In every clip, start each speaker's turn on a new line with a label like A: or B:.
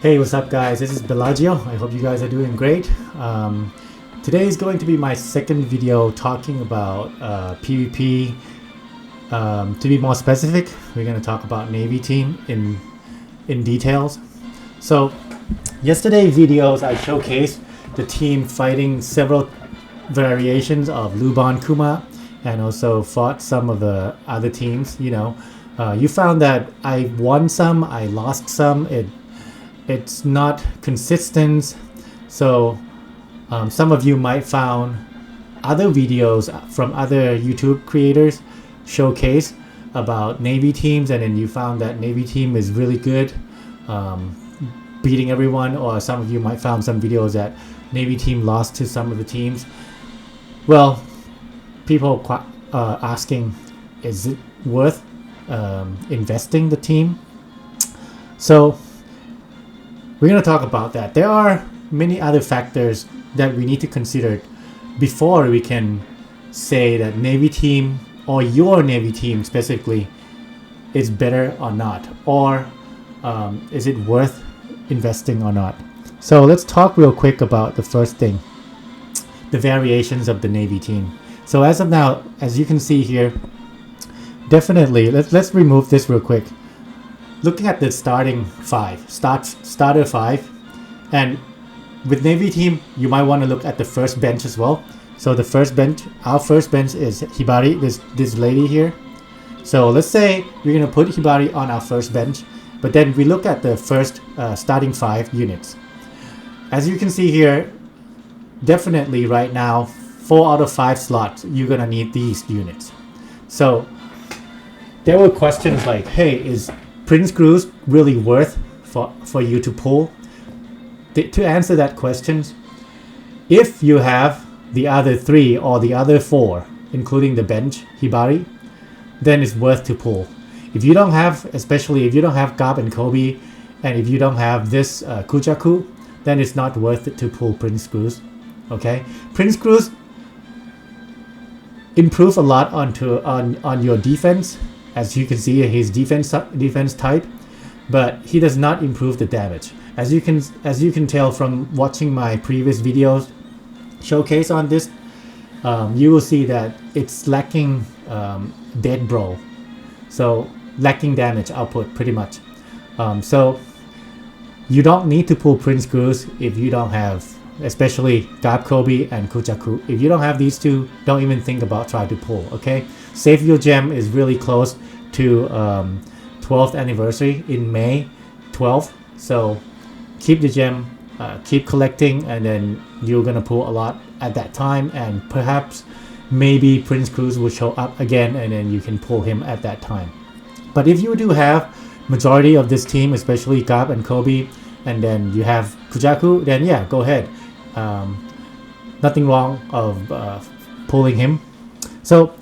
A: Hey, what's up guys? This is Bellagio. I hope you guys are doing great. Today is going to be my second video talking about PVP. To be more specific, we're going to talk about Navy team in details. So yesterday's videos I showcased the team fighting several variations of Luban Kuma and also fought some of the other teams. You found that I won some, I lost some. It's not consistent, so some of you might found other videos from other YouTube creators showcase about Navy teams, and then you found that Navy team is really good, beating everyone, or some of you might found some videos that Navy team lost to some of the teams. Well, people asking, is it worth investing the team? So we're going to talk about that. There are many other factors that we need to consider before we can say that Navy team or your Navy team specifically is better or not, or is it worth investing or not. So let's talk real quick about the first thing, the variations of the Navy team. So as of now, as you can see here, definitely let's remove this real quick. Looking at the starting five, starter five, and with Navy team, you might want to look at the first bench as well. So the first bench, our first bench is Hibari, this lady here. So let's say we're gonna put Hibari on our first bench, but then we look at the first starting 5 units. As you can see here, definitely right now, 4 out of 5 slots, you're gonna need these units. So there were questions like, hey, is Prince Cruz really worth for you to pull? To answer that question, if you have the other 3 or the other 4, including the bench Hibari, then it's worth to pull. If you don't have, especially if you don't have Gab and Kobe, and if you don't have this Kujaku, then it's not worth it to pull Prince Cruz. Okay, Prince Cruz improve a lot on your defense. As you can see, his defense type, but he does not improve the damage. As you can tell from watching my previous videos showcase on this, you will see that it's lacking dead bro, so lacking damage output pretty much. So you don't need to pull Prince Cruz if you don't have, especially Gab Kobe and Kujaku. If you don't have these two, don't even think about trying to pull. Okay, Save Your Gem is really close to 12th anniversary in May 12th. So keep the gem, keep collecting, and then you're gonna pull a lot at that time, and perhaps maybe Prince Cruz will show up again, and then you can pull him at that time. But if you do have majority of this team, especially Gab and Kobe, and then you have Kujaku, then yeah, go ahead. Nothing wrong of pulling him. So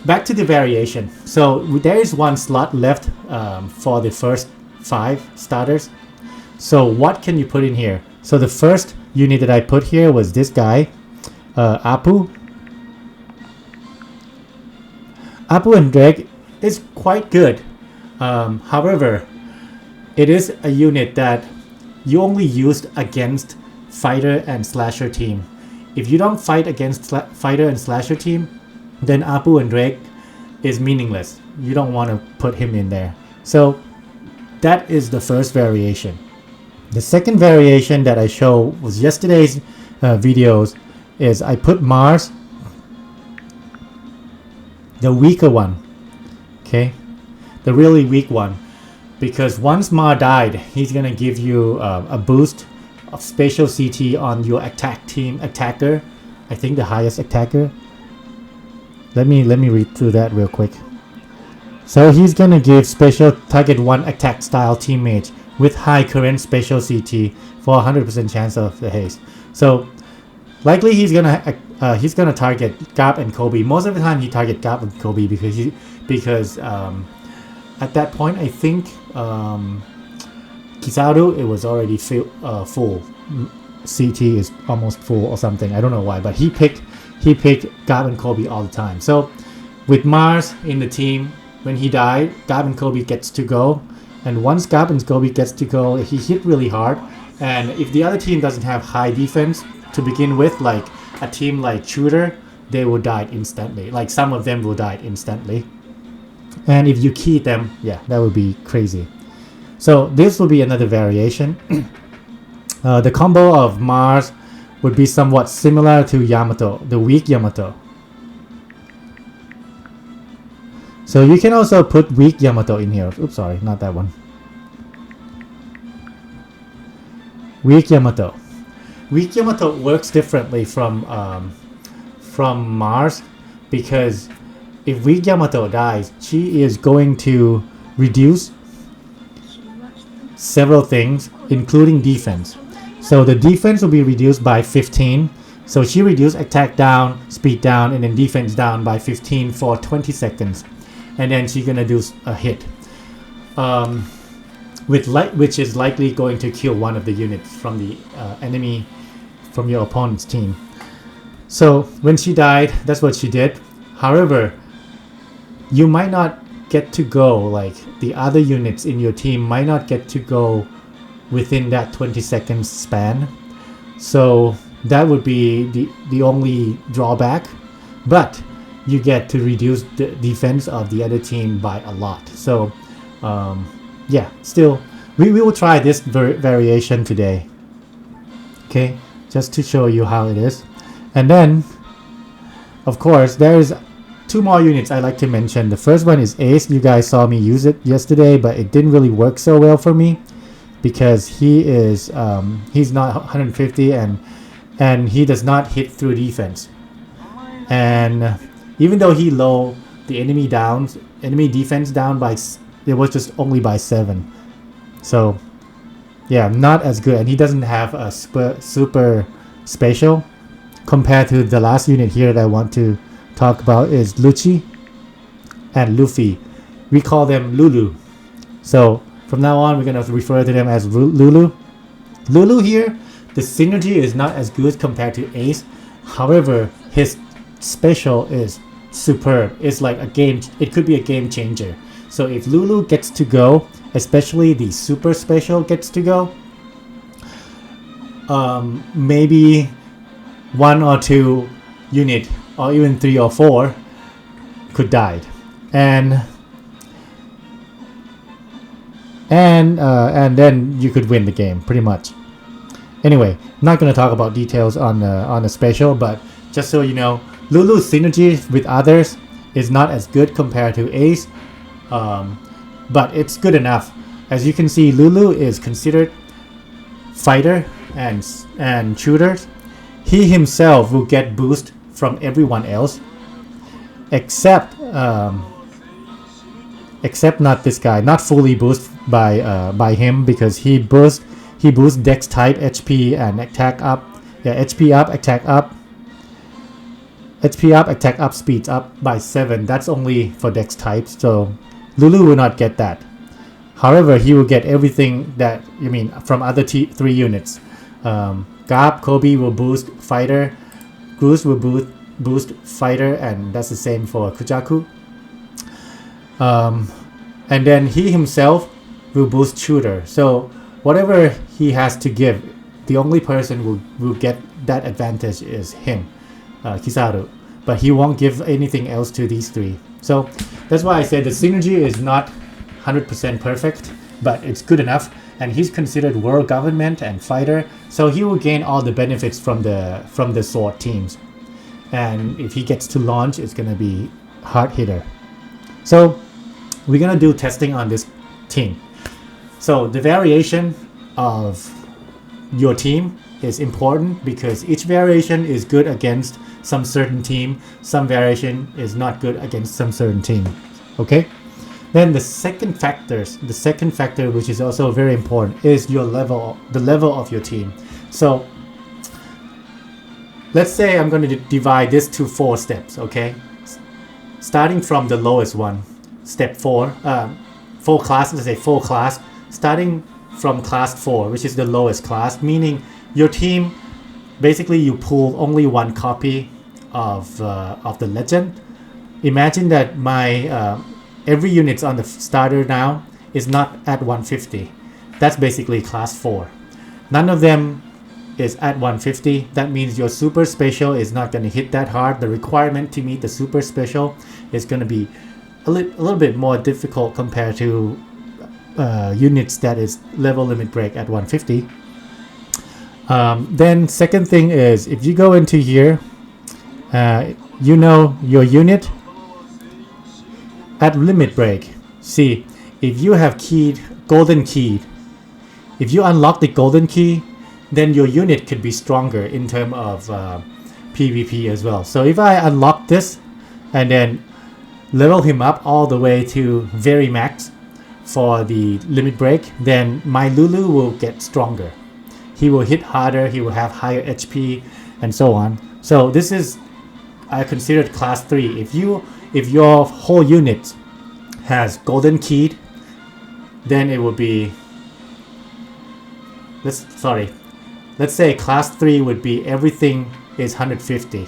A: back to the variation. So there is 1 slot left for the first 5 starters. So what can you put in here? So the first unit that I put here was this guy, Apu. Apu and Drake is quite good. However, it is a unit that you only used against fighter and slasher team. If you don't fight against fighter and slasher team, then Apu and Drake is meaningless. You don't want to put him in there. So that is the first variation. The second variation that I show was yesterday's videos is I put Mars, the weaker one, okay, the really weak one, because once Mars died, he's gonna give you a boost of special CT on your attacker. I think the highest attacker. Let me read through that real quick. So he's gonna give special target 1 attack style teammate with high current special CT for 100% chance of the haste. So likely he's gonna target Gab and Kobe. Most of the time he target Gab and Kobe because at that point I think Kizaru, it was already full. CT is almost full or something. I don't know why, but he picked Gab and Kobe all the time. So with Mars in the team, when he died, Gab and Kobe gets to go, And once Gab and Gobi gets to go, he hit really hard. And if the other team doesn't have high defense to begin with, like a team like Shooter, they will die instantly. Like some of them will die instantly. And if you key them, yeah, that would be crazy. So this will be another variation. The combo of Mars would be somewhat similar to Yamato, the weak Yamato. So you can also put weak Yamato in here. Oops, sorry, not that one. Weak Yamato. Weak Yamato works differently from Mars, because if weak Yamato dies, she is going to reduce several things, including defense. So the defense will be reduced by 15. So she reduced attack down, speed down, and then defense down by 15 for 20 seconds. And then she's gonna do a hit, which is likely going to kill one of the units from the enemy, from your opponent's team. So when she died, that's what she did. However, you might not get to go, like the other units in your team might not get to go within that 20 seconds span. So that would be the only drawback. But you get to reduce the defense of the other team by a lot. So yeah, still we will try this variation today, okay, just to show you how it is. And then of course there's two more units I like to mention. The first one is Ace. You guys saw me use it yesterday, but it didn't really work so well for me because he is he's not 150 and he does not hit through defense. And even though he low the enemy defense down by, it was just only by 7. So yeah, not as good. And he doesn't have a super special compared to the last unit here that I want to talk about is Lucci and Luffy. We call them Lulu. So from now on, we're going to refer to them as Lulu. Lulu here, the synergy is not as good compared to Ace. However, his special is superb. It's like a game, it could be a game changer. So if Lulu gets to go, especially the super special gets to go, maybe 1 or 2 unit or even 3 or 4 could die, and then you could win the game pretty much. Anyway, I'm not going to talk about details on the special, but just so you know, Lulu's synergy with others is not as good compared to Ace, but it's good enough. As you can see, Lulu is considered fighter and shooters. He himself will get boost from everyone else, except not this guy. Not fully boost by him, because he boosts Dex type, HP and attack up. Yeah, HP up, attack up. HP up, attack up, speeds up by 7. That's only for Dex types, so Lulu will not get that. However, he will get everything that from other 3 units. Gab, Kobe will boost fighter, Goose will boost fighter, and that's the same for Kujaku. And then he himself will boost shooter. So whatever he has to give, the only person will get that advantage is him, Kizaru. But he won't give anything else to these 3. So that's why I said the synergy is not 100% perfect, but it's good enough. And he's considered world government and fighter, so he will gain all the benefits from the sword teams. And if he gets to launch, it's gonna be hard hitter. So we're gonna do testing on this team. So the variation of your team is important because each variation is good against some certain team. Some variation is not good against some certain team. Okay. Then the second factor, which is also very important, is your level, the level of your team. So let's say I'm going to divide this to 4 steps, okay? Starting from the lowest one, step 4, full class, let's say full class, starting from class 4, which is the lowest class, meaning your team, basically you pull only 1 copy of the legend. Imagine that my every unit's on the starter now is not at 150. That's basically class 4. None of them is at 150. That means your super special is not going to hit that hard. The requirement to meet the super special is going to be a little bit more difficult compared to units that is level limit break at 150. Then second thing is, if you go into here, you know your unit at limit break. See, if you have keyed golden keyed, if you unlock the golden key, then your unit could be stronger in terms of PvP as well. So if I unlock this and then level him up all the way to very max for the limit break, then my Lulu will get stronger. He will hit harder, he will have higher HP and so on. So this is, I considered class 3. If your whole unit has golden keyed, then it will be, let's say class 3 would be everything is 150,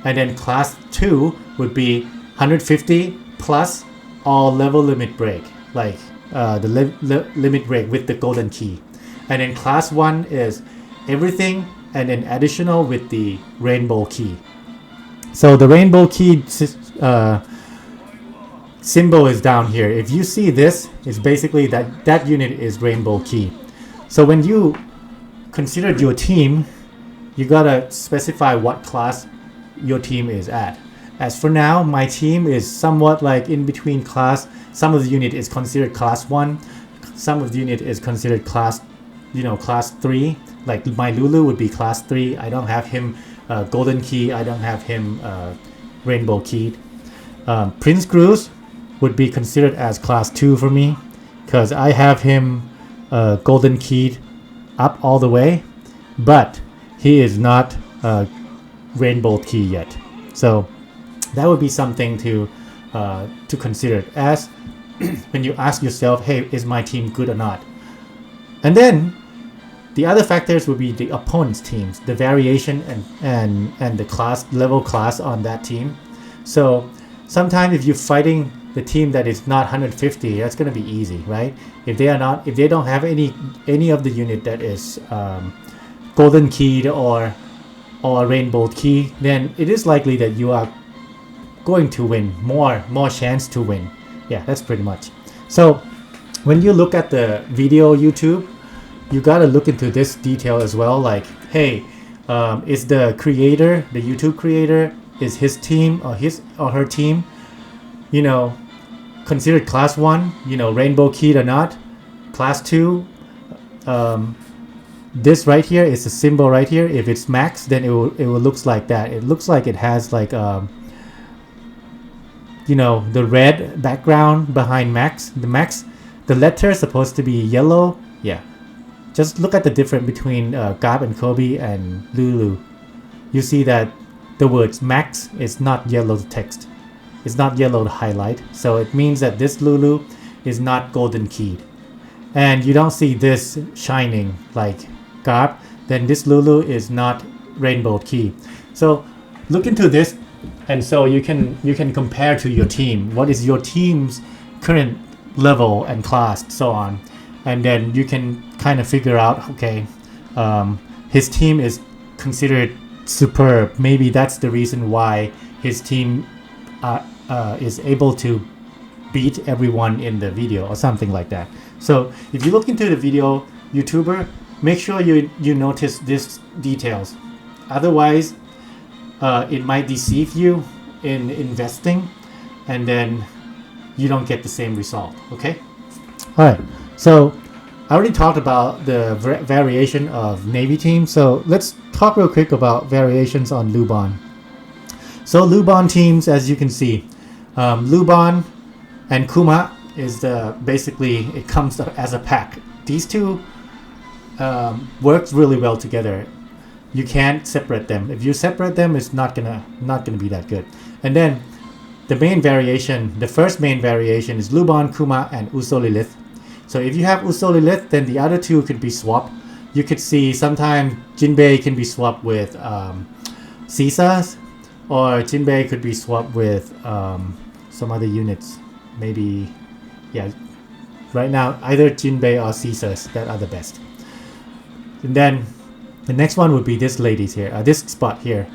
A: and then class 2 would be 150 plus all level limit break, like the limit break with the golden key. And then class 1 is everything and then additional with the rainbow key. So the rainbow key symbol is down here. If you see this, it's basically that unit is rainbow key. So when you consider your team, you gotta specify what class your team is at. As for now, my team is somewhat like in between class. Some of the unit is considered class 1, some of the unit is considered class, class 3. Like my Lulu would be class 3. I don't have him golden key, I don't have him rainbow keyed. Prince Cruz would be considered as class 2 for me, because I have him golden keyed up all the way, but he is not rainbow key yet. So that would be something to consider as when you ask yourself, hey, is my team good or not? And then the other factors would be the opponent's teams, the variation and the level class on that team. So sometimes if you're fighting the team that is not 150, that's going to be easy, right? If they don't have any of the unit that is golden keyed or rainbow key, then it is likely that you are going to win, more chance to win. Yeah, that's pretty much. So when you look at the video YouTube, you got to look into this detail as well, like, hey, is the creator, the YouTube creator, is his team or his or her team, considered class 1, rainbow keyed or not? Class 2, this right here is the symbol right here. If it's max, then it will looks like that. It looks like it has like the red background behind max. The letter is supposed to be yellow. Yeah, just look at the difference between Garb and Kobe and Lulu. You see that the words max is not yellow text. It's not yellow to highlight. So it means that this Lulu is not golden keyed. And you don't see this shining like Garb, then this Lulu is not rainbow key. So look into this, and so you can compare to your team. What is your team's current level and class, so on, and then you can kind of figure out, okay, his team is considered superb. Maybe that's the reason why his team is able to beat everyone in the video or something like that. So if you look into the video YouTuber, make sure you notice these details. Otherwise, it might deceive you in investing, and then you don't get the same result. Okay. All right. So I already talked about the variation of Navy team. So let's talk real quick about variations on Luban. So Luban teams, as you can see, Luban and Kuma is basically it comes as a pack. These two works really well together. You can't separate them. If you separate them, it's not gonna be that good. And then the main variation, the first main variation is Luban, Kuma, and Uso Lilith. So if you have Uso Lilith, then the other two could be swapped. You could see sometimes Jinbei can be swapped with Caesars, or Jinbei could be swapped with some other units. Maybe, yeah, right now, either Jinbei or Caesars that are the best. And then the next one would be this ladies here, this spot here.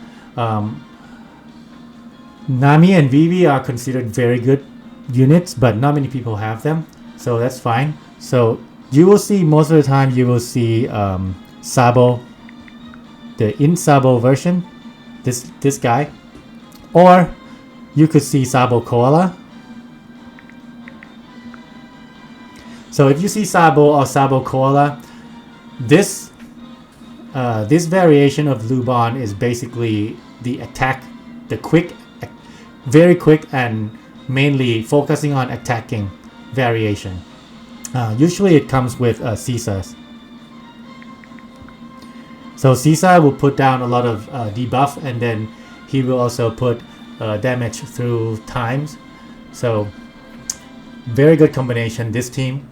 A: Nami and Vivi are considered very good units, but not many people have them, so that's fine. So you will see most of the time you will see Sabo, the in Sabo version, this guy, or you could see Sabo Koala. So if you see Sabo or Sabo Koala, this variation of Lubon is basically the attack, the quick, very quick and mainly focusing on attacking variation. Usually it comes with Caesars. So Caesar will put down a lot of debuff, and then he will also put damage through times. So very good combination, this team.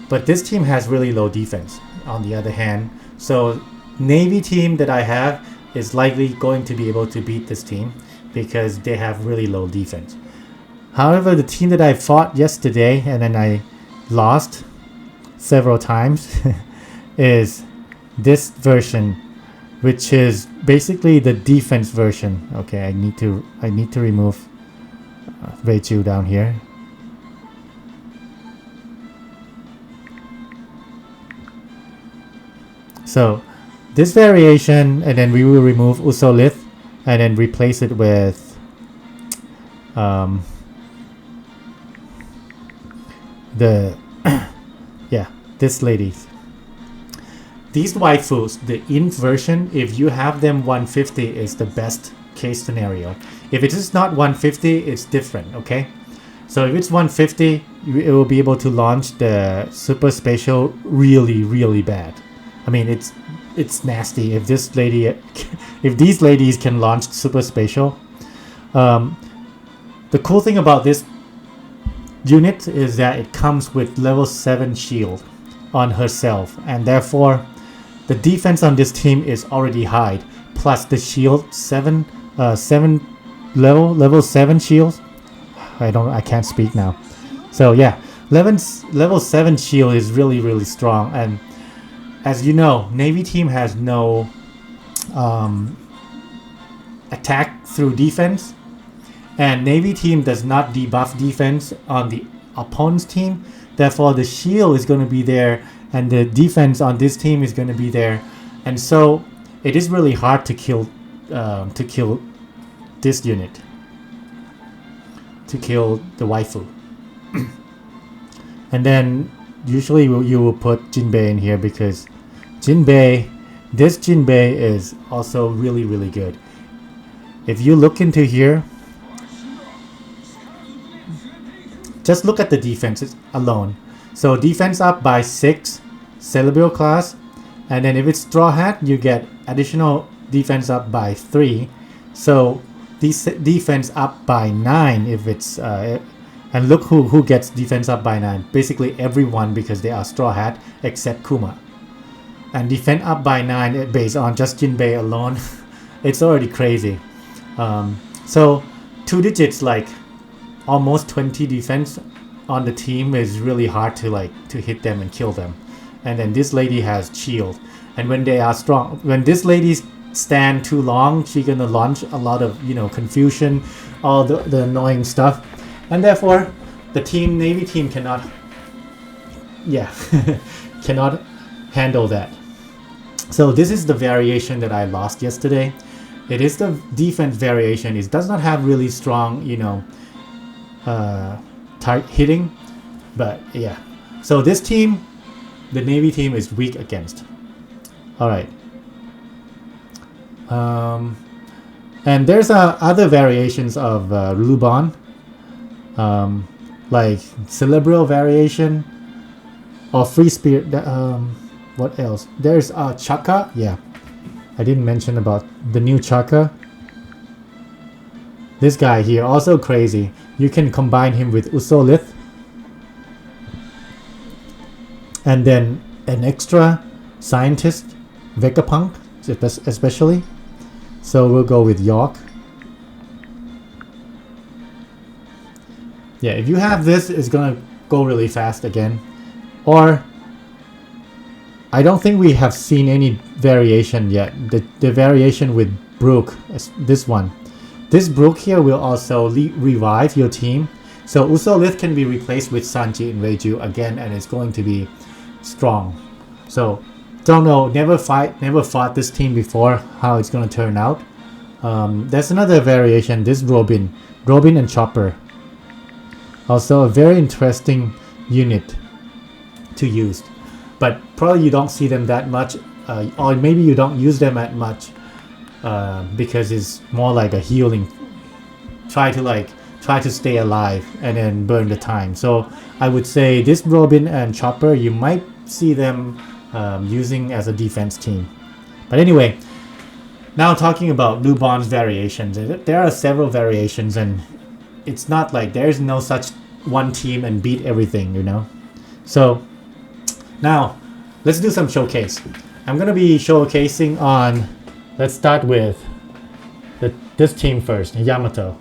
A: But this team has really low defense on the other hand. So Navy team that I have is likely going to be able to beat this team because they have really low defense. However, the team that I fought yesterday and then I lost several times is this version, which is basically the defense version. Okay, I need to remove Reichu down here. So this variation, and then we will remove Usolith and then replace it with the yeah, this lady. These waifus, the in version, if you have them 150 is the best case scenario. If it is not 150, it's different, okay? So if it's 150, it will be able to launch the super spatial really bad. I mean, it's nasty if this lady, if these ladies can launch super spatial. The cool thing about this unit is that it comes with level 7 shield on herself, and therefore the defense on this team is already high. Plus the shield level 7 shields. I can't speak now. So yeah, level 7 shield is really strong, and as you know, Navy team has no attack through defense, and Navy team does not debuff defense on the opponent's team. Therefore, the shield is going to be there, and the defense on this team is going to be there, and so it is really hard to kill this unit, to kill the waifu. And then usually you will put Jinbei in here because this Jinbei is also really good. If you look into here, just look at the defenses alone. So defense up by 6 Cerebral class, and then if it's Straw Hat, you get additional defense up by 3. So defense up by 9 if it's and look who gets defense up by 9. Basically everyone, because they are Straw Hat except Kuma. And defense up by 9 based on just Jinbei alone. It's already crazy. So 2 digits, like almost 20 defense on the team, is really hard to hit them and kill them. And then this lady has shield, and when they are strong, when this lady stand too long, she's gonna launch a lot of confusion, all the annoying stuff, and therefore the Navy team cannot cannot handle that. So this is the variation that I lost yesterday. It is the defense variation. It does not have really strong hitting, but yeah. So this team, the Navy team, is weak against. Alright. And there's other variations of Lubon, like Cerebral variation or Free Spirit. What else? There's Chaka. Yeah, I didn't mention about the new Chaka. This guy here, also crazy. You can combine him with Usolith, and then an extra scientist, Vegapunk, especially. So we'll go with York. Yeah, if you have this, it's gonna go really fast again. Or I don't think we have seen any variation yet. The variation with Brook, this one. This Brook here will also revive your team. So Usolith can be replaced with Sanji and Reiju again, and it's going to be strong. So don't know, never fought this team before, how it's going to turn out. There's another variation, this Robin and Chopper. Also a very interesting unit to use. But probably you don't see them that much, or maybe you don't use them that much because it's more like a healing. Try to stay alive and then burn the time. So I would say this Robin and Chopper, you might see them using as a defense team. But anyway, now talking about Lubon's variations. There are several variations, and it's not like there's no such one team and beat everything, you know. So now let's do some showcase. I'm gonna be showcasing on, let's start with this team first, Yamato.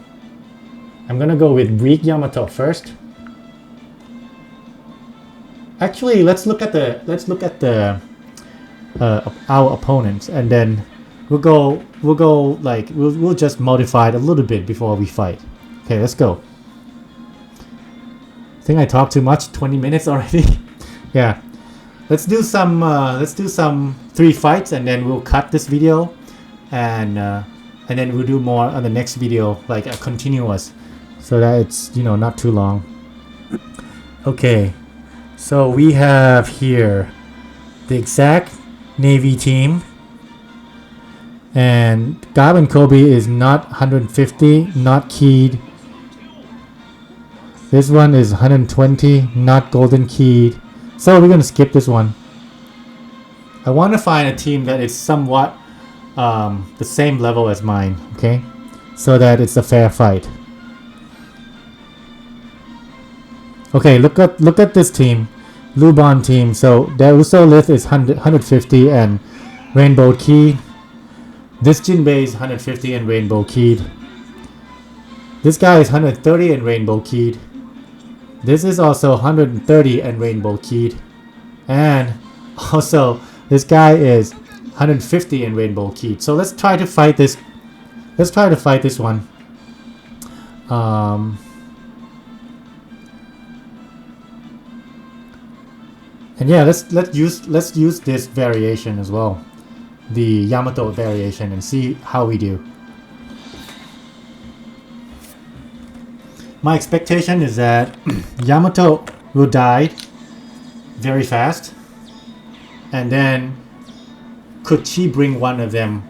A: I'm gonna go with weak Yamato first. Actually, let's look at our opponents, and then we'll just modify it a little bit before we fight. Okay, let's go. I think I talked too much. 20 minutes already. Yeah, let's do some 3 fights, and then we'll cut this video, and then we'll do more on the next video, like a continuous, so that it's, you know, not too long. Okay, so we have here the exact Navy team, and Gab and Kobe is not 150, not keyed. This one is 120, not golden keyed. So we're gonna skip this one. I want to find a team that is somewhat the same level as mine, okay, so that it's a fair fight. Okay, look at this team, Lubon team. So their Usolith is 150 and rainbow keyed. This Jinbei is 150 and rainbow keyed. This guy is 130 and rainbow keyed. This is also 130 and rainbow keyed. And also this guy is 150 and rainbow keyed. So let's try to fight this. Let's try to fight this one. And yeah, let's use this variation as well, the Yamato variation, and see how we do. My expectation is that Yamato will die very fast, and then could she bring one of them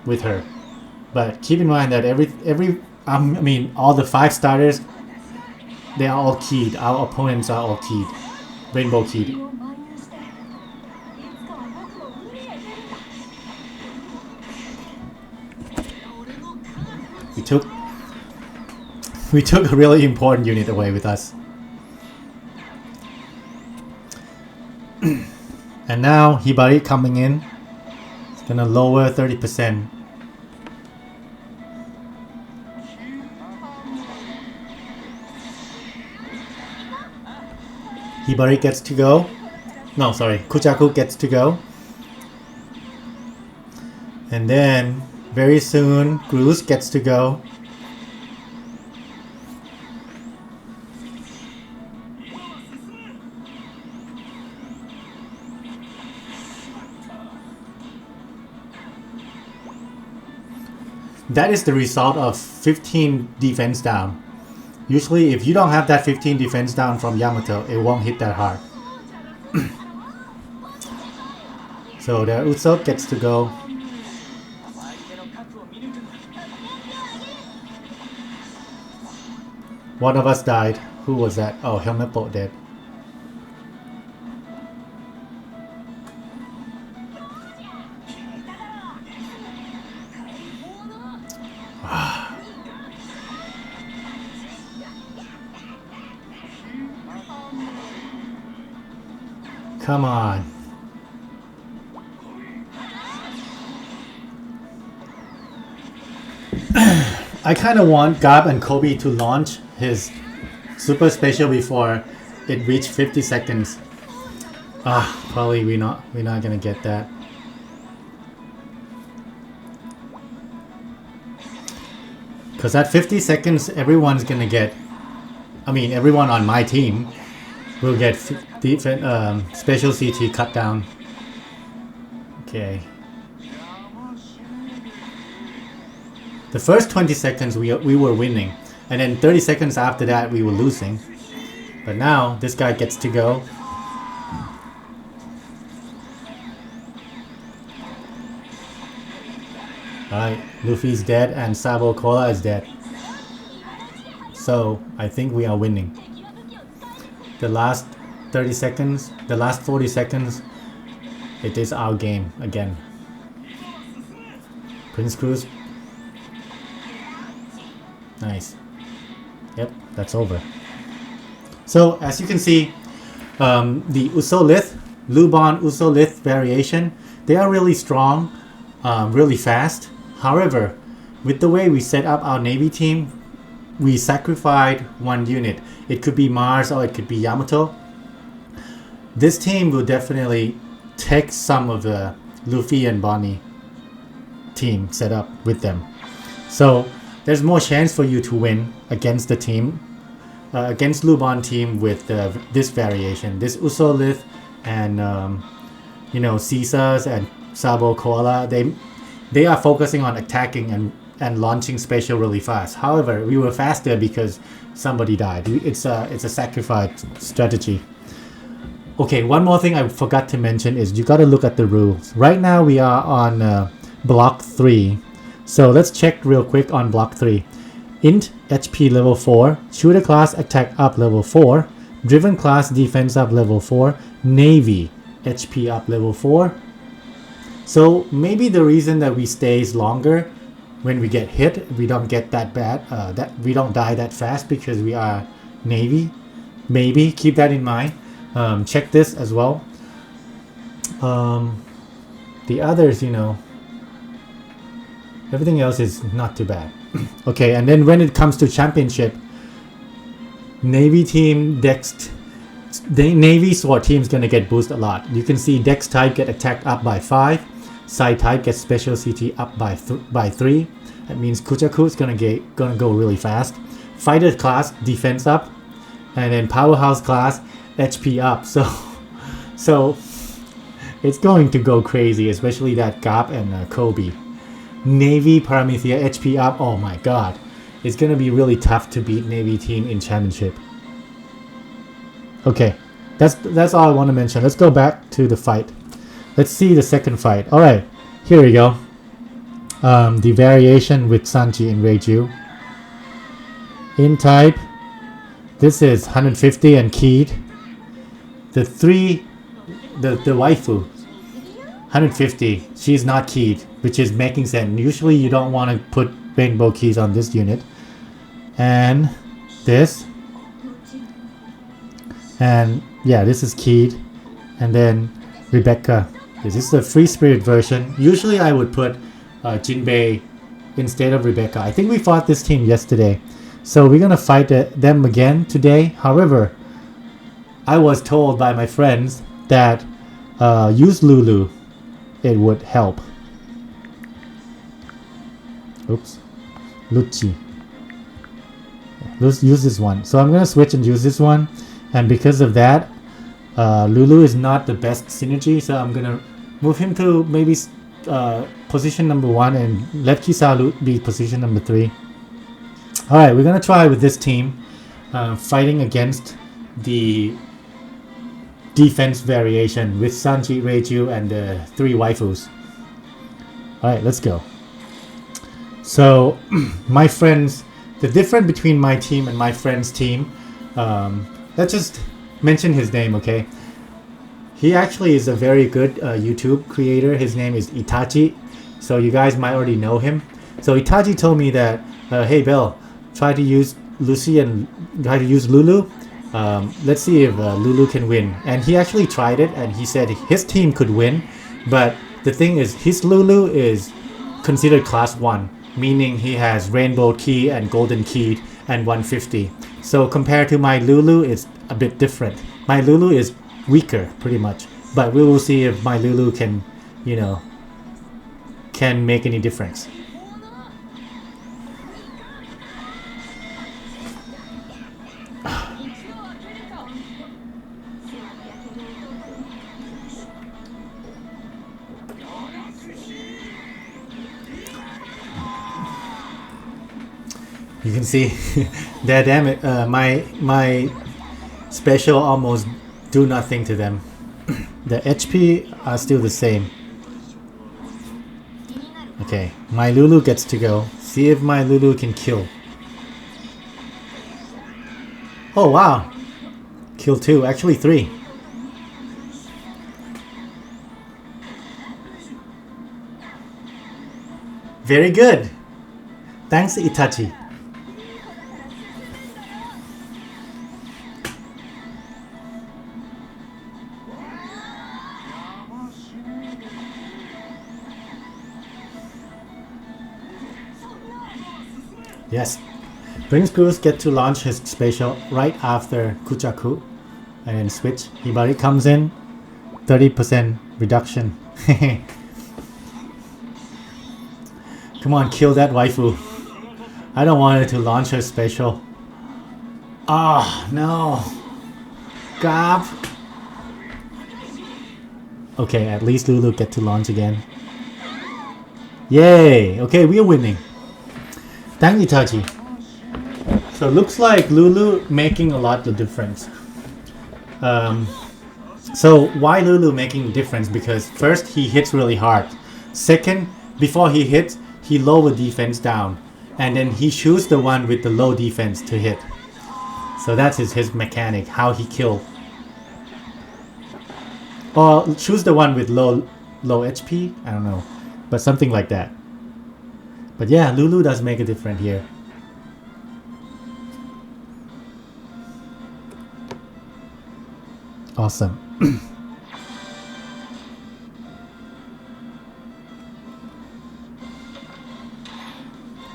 A: with her? But keep in mind that I mean all the 5 starters, they are all keyed. Our opponents are all keyed, rainbow keyed. We took a really important unit away with us. And now Hibari coming in. It's gonna lower 30%. Hibari gets to go. No, sorry, Kujaku gets to go. And then very soon Gruz gets to go. That is the result of 15 defense down. Usually if you don't have that 15 defense down from Yamato, it won't hit that hard. So the Usopp gets to go. One of us died. Who was that? Oh, Helmet Boat dead. Come on. I kind of want Gab and Kobe to launch his super special before it reached 50 seconds. Probably we're not gonna get that. Because at 50 seconds, everyone's gonna get. I mean, everyone on my team will get special CT cut down. Okay. The first 20 seconds we were winning, and then 30 seconds after that we were losing. But now this guy gets to go. Alright, Luffy's dead and Sabo Cola is dead. So I think we are winning. The last 30 seconds, the last 40 seconds, it is our game again. Prince Cruz. Nice. Yep, that's over. So as you can see, the Usolith, Lubon Usolith variation, they are really strong, really fast. However, with the way we set up our Navy team, we sacrificed one unit. It could be Mars or it could be Yamato. This team will definitely take some of the Luffy and Bonnie team set up with them. So there's more chance for you to win against the team, against Lubon team with this variation. This Usolith and you know, Caesars and Sabo Koala, they are focusing on attacking and launching special really fast. However, we were faster because somebody died. It's a sacrifice strategy. Okay, one more thing I forgot to mention is you got to look at the rules. Right now we are on block 3. So let's check real quick on block 3. Int HP level 4, shooter class attack up level 4, driven class defense up level 4, Navy HP up level 4. So maybe the reason that we stays longer when we get hit, we don't get that bad, that we don't die that fast because we are Navy. Maybe keep that in mind. Check this as well. The others, you know, everything else is not too bad. Okay, and then when it comes to championship, Navy team Dex, the Navy SWAT team is gonna get boosted a lot. You can see Dex type get attack up by 5, Side type gets special CT up by 3. That means Kuchaku is gonna go really fast. Fighter class defense up, and then powerhouse class HP up. So it's going to go crazy, especially that Gap and Kobe. Navy Paramethea HP up. Oh my god, it's gonna be really tough to beat Navy team in championship. Okay, that's all I want to mention. Let's go back to the fight. Let's see the second fight. Alright, here we go. The variation with Sanji and Reiju. In type, this is 150 and keyed. The waifu, 150, she's not keyed, which is making sense. Usually you don't want to put rainbow keys on this unit. And this. And yeah, this is keyed. And then Rebecca. This is the free spirit version. Usually I would put Jinbei instead of Rebecca. I think we fought this team yesterday. So we're gonna fight them again today. However, I was told by my friends that use Lulu. It would help. Oops. Lucci. Let's use this one. So I'm gonna switch and use this one. And because of that, Lulu is not the best synergy. So I'm gonna move him to maybe position number 1 and let Kisaru be position number 3. Alright, we're gonna try with this team fighting against the defense variation with Sanji, Reiju, and the 3 waifus. Alright, let's go. So, my friends, the difference between my team and my friend's team, let's just mention his name, okay? He actually is a very good YouTube creator. His name is Itachi. So you guys might already know him. So Itachi told me that, hey Bill, try to use Lucy and try to use Lulu. Let's see if Lulu can win. And he actually tried it and he said his team could win. But the thing is, his Lulu is considered class 1. Meaning he has rainbow key and golden key and 150. So compared to my Lulu, it's a bit different. My Lulu is weaker pretty much, but we will see if my Lulu can, you know, can make any difference. You can see their damage. My special almost do nothing to them. The HP are still the same. Okay, my Lulu gets to go. See if my Lulu can kill. Oh wow, kill 2, actually 3. Very good. Thanks, Itachi. Yes, Prince Cruz get to launch his special right after Kuchaku and then switch. Hibari comes in, 30% reduction. Come on, kill that waifu. I don't want her to launch her special. Ah, oh, no. Grab. Okay, at least Lulu get to launch again. Yay! Okay, we are winning. Thank you, Itachi. So looks like Lulu making a lot of difference. So why Lulu making a difference? Because first he hits really hard. Second, before he hits, he lower defense down, and then he choose the one with the low defense to hit. So that's his mechanic, how he kill. Or choose the one with low HP. I don't know, but something like that. But yeah, Lulu does make a difference here. Awesome.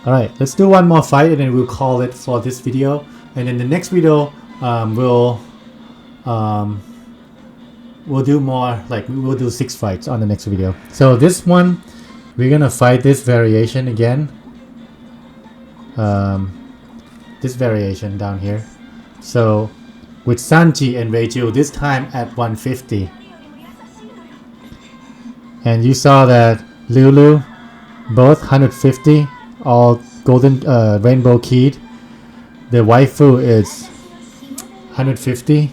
A: Alright, let's do one more fight and then we'll call it for this video. And in the next video, we'll do more, like we'll do 6 fights on the next video. So this one, we're gonna fight this variation again. This variation down here. So with Sanji and Reiju, this time at 150. And you saw that Lulu, both 150, all golden rainbow keyed. The waifu is 150.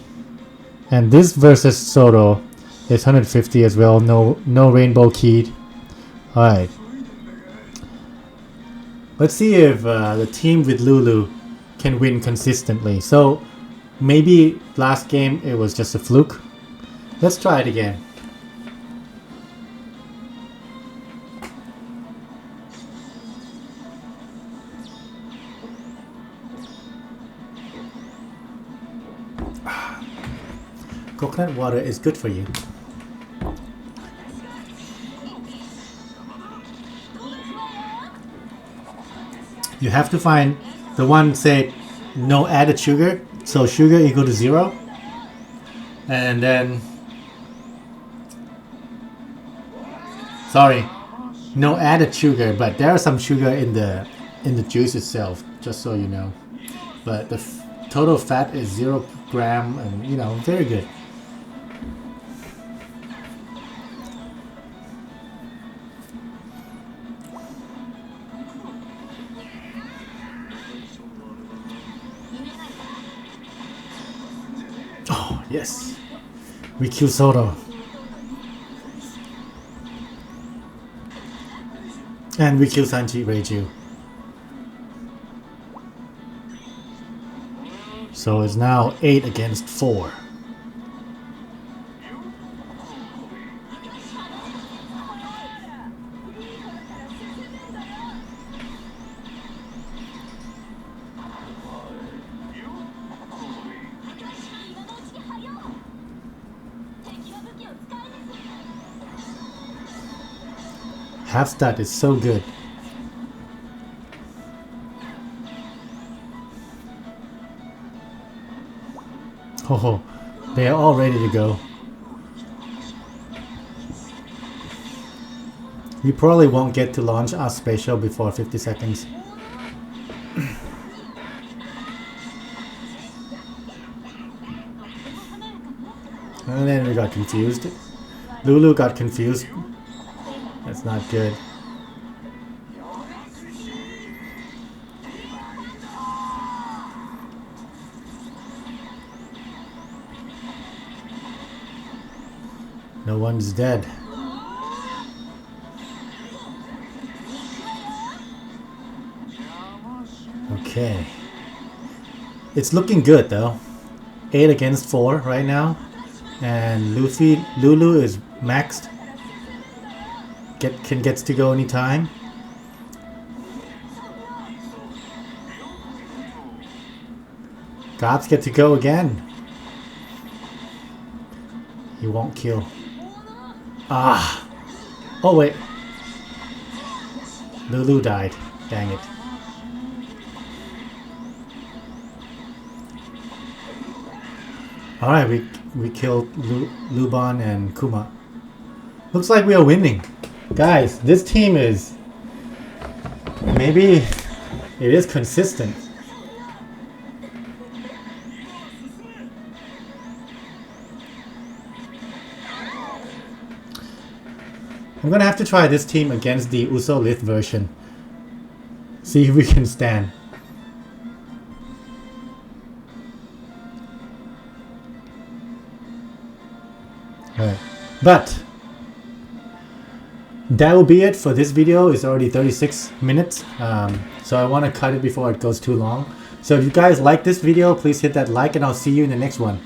A: And this versus Soro is 150 as well, no rainbow keyed. Alright. Let's see if the team with Lulu can win consistently. So maybe last game it was just a fluke. Let's try it again. Coconut water is good for you. You have to find the one said no added sugar, so sugar equal to 0, and then sorry, no added sugar, but there is some sugar in the juice itself, just so you know. But the total fat is 0 gram, and you know, very good. Yes, we kill Soro. And we kill Sanji Reiju. So it's now 8 against 4. Half stat is so good. Oh, they are all ready to go. We probably won't get to launch our special before 50 seconds. And then we got confused. Lulu got confused. That's not good. No one's dead. Okay. It's looking good though. 8 against 4 right now. And Lulu is maxed. Gets to go anytime. Cops get to go again. He won't kill. Ah! Oh wait. Lulu died. Dang it. Alright, we killed Luban and Kuma. Looks like we are winning. Guys, this team is... maybe it is consistent. I'm gonna have to try this team against the Uso Lith version. See if we can stand. Alright. But that will be it for this video. It's already 36 minutes. So I want to cut it before it goes too long. So if you guys like this video, please hit that like and I'll see you in the next one.